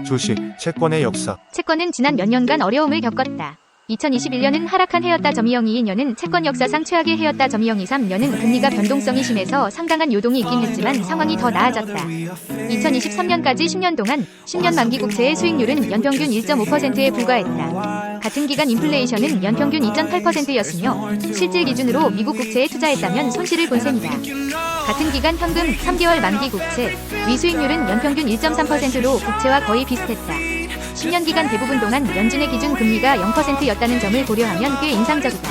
주식, 채권의 역사. 채권은 지난 몇 년간 어려움을 겪었다. 2021년은 하락한 해였다. 22년은 채권 역사상 최악의 해였다. 2023년은 금리가 변동성이 심해서 상당한 요동이 있긴 했지만 상황이 더 나아졌다. 2023년까지 10년 동안 10년 만기 국채의 수익률은 연평균 1.5%에 불과했다. 같은 기간 인플레이션은 연평균 2.8%였으며 실질 기준으로 미국 국채에 투자했다면 손실을 본 셈이다. 같은 기간 현금 3개월 만기 국채 위수익률은 연평균 1.3%로 국채와 거의 비슷했다. 10년 기간 대부분 동안 연준의 기준 금리가 0%였다는 점을 고려하면 꽤 인상적이다.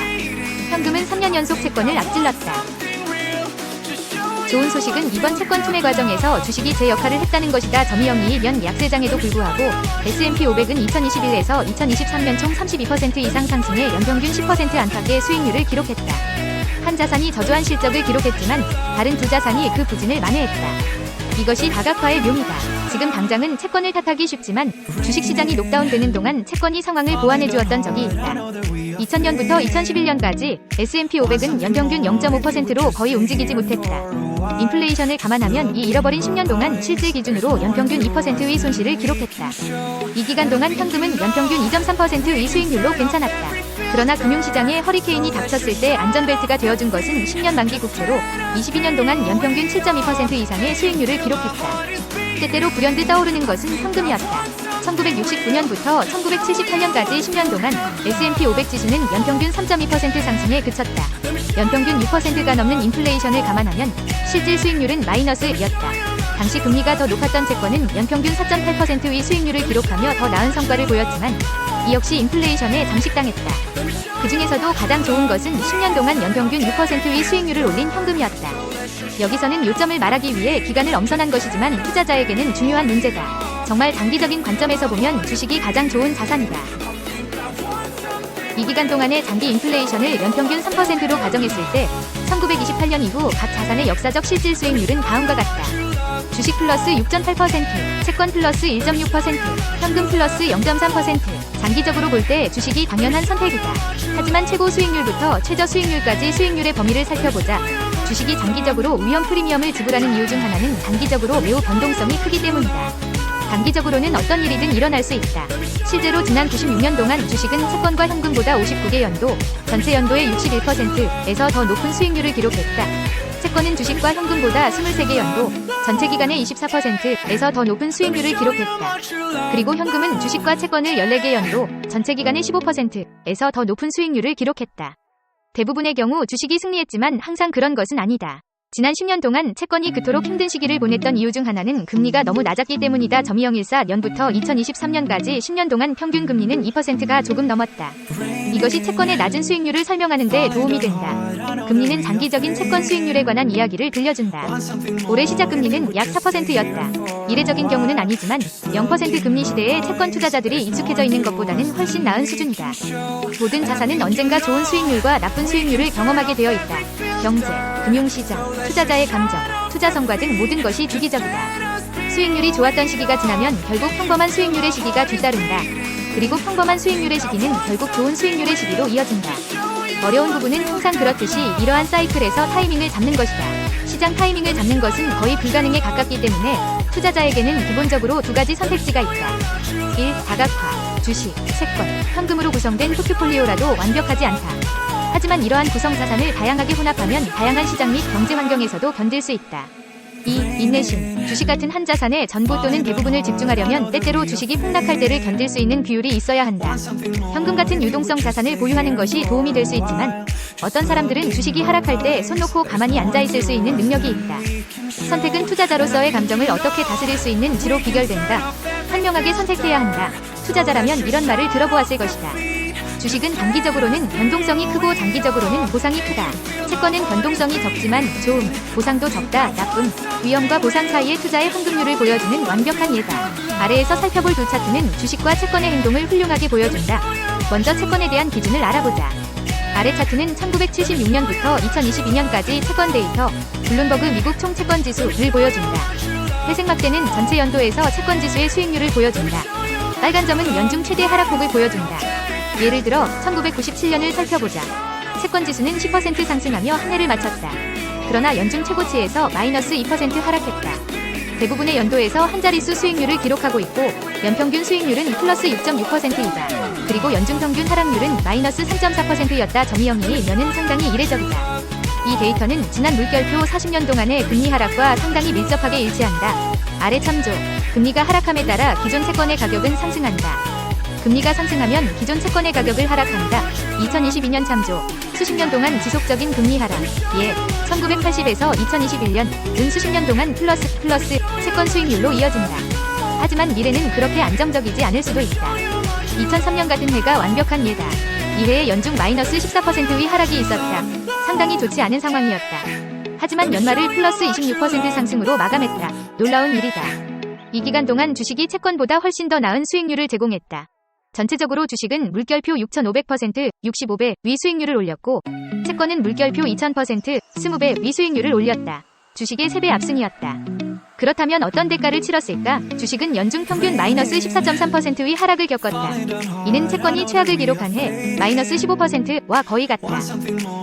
현금은 3년 연속 채권을 앞질렀다. 좋은 소식은 이번 채권 투매 과정에서 주식이 제 역할을 했다는 것이다. 2021년 약세장에도 불구하고 S&P 500은 2021에서 2023년 총 32% 이상 상승해 연평균 10% 안팎의 수익률을 기록했다. 한 자산이 저조한 실적을 기록했지만 다른 두 자산이 그 부진을 만회했다. 이것이 다각화의 묘미다. 지금 당장은 채권을 탓하기 쉽지만 주식시장이 녹다운되는 동안 채권이 상황을 보완해주었던 적이 있다. 2000년부터 2011년까지 S&P 500은 연평균 0.5%로 거의 움직이지 못했다. 인플레이션을 감안하면 이 잃어버린 10년 동안 실질 기준으로 연평균 2%의 손실을 기록했다. 이 기간 동안 현금은 연평균 2.3%의 수익률로 괜찮았다. 그러나 금융시장에 허리케인이 닥쳤을 때 안전벨트가 되어준 것은 10년 만기 국채로 22년 동안 연평균 7.2% 이상의 수익률을 기록했다. 때때로 불현듯 떠오르는 것은 현금이었다. 1969년부터 1978년까지 10년 동안 S&P 500 지수는 연평균 3.2% 상승에 그쳤다. 연평균 6%가 넘는 인플레이션을 감안하면 실질 수익률은 마이너스 1였다. 당시 금리가 더 높았던 채권은 연평균 4.8%의 수익률을 기록하며 더 나은 성과를 보였지만 이 역시 인플레이션에 장식당했다. 그 중에서도 가장 좋은 것은 10년 동안 연평균 6%의 수익률을 올린 현금이었다. 여기서는 요점을 말하기 위해 기간을 엄선한 것이지만 투자자에게는 중요한 문제다. 정말 단기적인 관점에서 보면 주식이 가장 좋은 자산이다. 이 기간 동안의 장기 인플레이션을 연평균 3%로 가정했을 때 1928년 이후 각 자산의 역사적 실질 수익률은 다음과 같다. 주식 플러스 6.8%, 채권 플러스 1.6%, 현금 플러스 0.3%. 장기적으로 볼 때 주식이 당연한 선택이다. 하지만 최고 수익률부터 최저 수익률까지 수익률의 범위를 살펴보자. 주식이 장기적으로 위험 프리미엄을 지불하는 이유 중 하나는 단기적으로 매우 변동성이 크기 때문이다. 단기적으로는 어떤 일이든 일어날 수 있다. 실제로 지난 96년 동안 주식은 채권과 현금보다 59개 연도, 전체 연도의 61%에서 더 높은 수익률을 기록했다. 채권은 주식과 현금보다 23개 연도, 전체 기간의 24%에서 더 높은 수익률을 기록했다. 그리고 현금은 주식과 채권을 14개 연도, 전체 기간의 15%에서 더 높은 수익률을 기록했다. 대부분의 경우 주식이 승리했지만 항상 그런 것은 아니다. 지난 10년 동안 채권이 그토록 힘든 시기를 보냈던 이유 중 하나는 금리가 너무 낮았기 때문이다. 2014년부터 2023년까지 10년 동안 평균 금리는 2%가 조금 넘었다. 이것이 채권의 낮은 수익률을 설명하는 데 도움이 된다. 금리는 장기적인 채권 수익률에 관한 이야기를 들려준다. 올해 시작 금리는 약 4%였다. 이례적인 경우는 아니지만 0% 금리 시대에 채권 투자자들이 익숙해져 있는 것보다는 훨씬 나은 수준이다. 모든 자산은 언젠가 좋은 수익률과 나쁜 수익률을 경험하게 되어 있다. 경제, 금융시장, 투자자의 감정, 투자 성과 등 모든 것이 주기적이다. 수익률이 좋았던 시기가 지나면 결국 평범한 수익률의 시기가 뒤따른다. 그리고 평범한 수익률의 시기는 결국 좋은 수익률의 시기로 이어진다. 어려운 부분은 항상 그렇듯이 이러한 사이클에서 타이밍을 잡는 것이다. 시장 타이밍을 잡는 것은 거의 불가능에 가깝기 때문에 투자자에게는 기본적으로 두 가지 선택지가 있다. 1. 다각화, 주식, 채권, 현금으로 구성된 포트폴리오라도 완벽하지 않다. 하지만 이러한 구성 자산을 다양하게 혼합하면 다양한 시장 및 경제 환경에서도 견딜 수 있다. 2. 인내심, 주식 같은 한 자산에 전부 또는 대부분을 집중하려면 때때로 주식이 폭락할 때를 견딜 수 있는 비율이 있어야 한다. 현금 같은 유동성 자산을 보유하는 것이 도움이 될 수 있지만 어떤 사람들은 주식이 하락할 때 손 놓고 가만히 앉아있을 수 있는 능력이 있다. 선택은 투자자로서의 감정을 어떻게 다스릴 수 있는지로 비결된다. 현명하게 선택해야 한다. 투자자라면 이런 말을 들어보았을 것이다. 주식은 단기적으로는 변동성이 크고 장기적으로는 보상이 크다. 채권은 변동성이 적지만 좋음, 보상도 적다, 나쁨, 위험과 보상 사이의 투자의 환급률을 보여주는 완벽한 예다. 아래에서 살펴볼 두 차트는 주식과 채권의 행동을 훌륭하게 보여준다. 먼저 채권에 대한 기준을 알아보자. 아래 차트는 1976년부터 2022년까지 채권 데이터, 블룸버그 미국 총채권 지수를 보여준다. 회색 막대는 전체 연도에서 채권 지수의 수익률을 보여준다. 빨간 점은 연중 최대 하락폭을 보여준다. 예를 들어 1997년을 살펴보자. 채권 지수는 10% 상승하며 한 해를 마쳤다. 그러나 연중 최고치에서 마이너스 2% 하락했다. 대부분의 연도에서 한 자릿수 수익률을 기록하고 있고 연평균 수익률은 플러스 6.6%이다. 그리고 연중평균 하락률은 마이너스 3.4%였다. 점이형이면은 상당히 이례적이다. 이 데이터는 지난 물결표 40년 동안의 금리 하락과 상당히 밀접하게 일치한다. 아래 참조. 금리가 하락함에 따라 기존 채권의 가격은 상승한다. 금리가 상승하면 기존 채권의 가격을 하락한다. 2022년 참조. 수십 년 동안 지속적인 금리 하락. 예, 1980에서 2021년은 수십 년 동안 플러스 채권 수익률로 이어진다. 하지만 미래는 그렇게 안정적이지 않을 수도 있다. 2003년 같은 해가 완벽한 예다. 이 해에 연중 마이너스 14%의 하락이 있었다. 상당히 좋지 않은 상황이었다. 하지만 연말을 플러스 26% 상승으로 마감했다. 놀라운 일이다. 이 기간 동안 주식이 채권보다 훨씬 더 나은 수익률을 제공했다. 전체적으로 주식은 물결표 6,500%, 65배 위 수익률을 올렸고 채권은 물결표 2,000%, 20배 위 수익률을 올렸다. 주식의 3배 압승이었다. 그렇다면 어떤 대가를 치렀을까? 주식은 연중 평균 마이너스 14.3%의 하락을 겪었다. 이는 채권이 최악을 기록한 해 마이너스 15%와 거의 같다.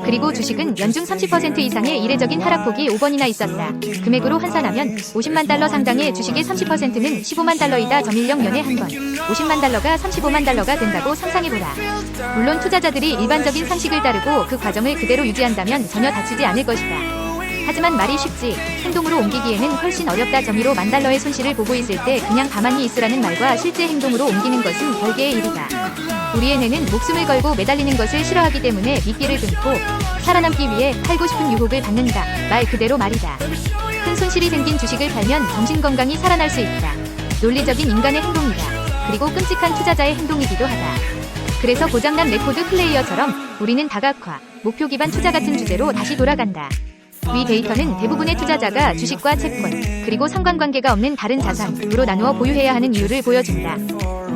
그리고 주식은 연중 30% 이상의 이례적인 하락폭이 5번이나 있었다. 금액으로 환산하면 50만 달러 상당의 주식의 30%는 15만 달러이다. 점일령 연에 한 번. 50만 달러가 35만 달러가 된다고 상상해보라. 물론 투자자들이 일반적인 상식을 따르고 그 과정을 그대로 유지한다면 전혀 다치지 않을 것이다. 하지만 말이 쉽지 행동으로 옮기기에는 훨씬 어렵다. 점유로 만 달러의 손실을 보고 있을 때 그냥 가만히 있으라는 말과 실제 행동으로 옮기는 것은 별개의 일이다. 우리의 뇌는 목숨을 걸고 매달리는 것을 싫어하기 때문에 미끼를 끊고 살아남기 위해 팔고 싶은 유혹을 받는다. 말 그대로 말이다. 큰 손실이 생긴 주식을 팔면 정신건강히 살아날 수 있다. 논리적인 인간의 행동이다. 그리고 끔찍한 투자자의 행동이기도 하다. 그래서 고장난 레코드 플레이어처럼 우리는 다각화, 목표 기반 투자 같은 주제로 다시 돌아간다. 위 데이터는 대부분의 투자자가 주식과 채권, 그리고 상관관계가 없는 다른 자산으로 나누어 보유해야 하는 이유를 보여준다.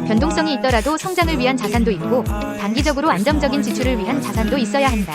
변동성이 있더라도 성장을 위한 자산도 있고 단기적으로 안정적인 지출을 위한 자산도 있어야 한다.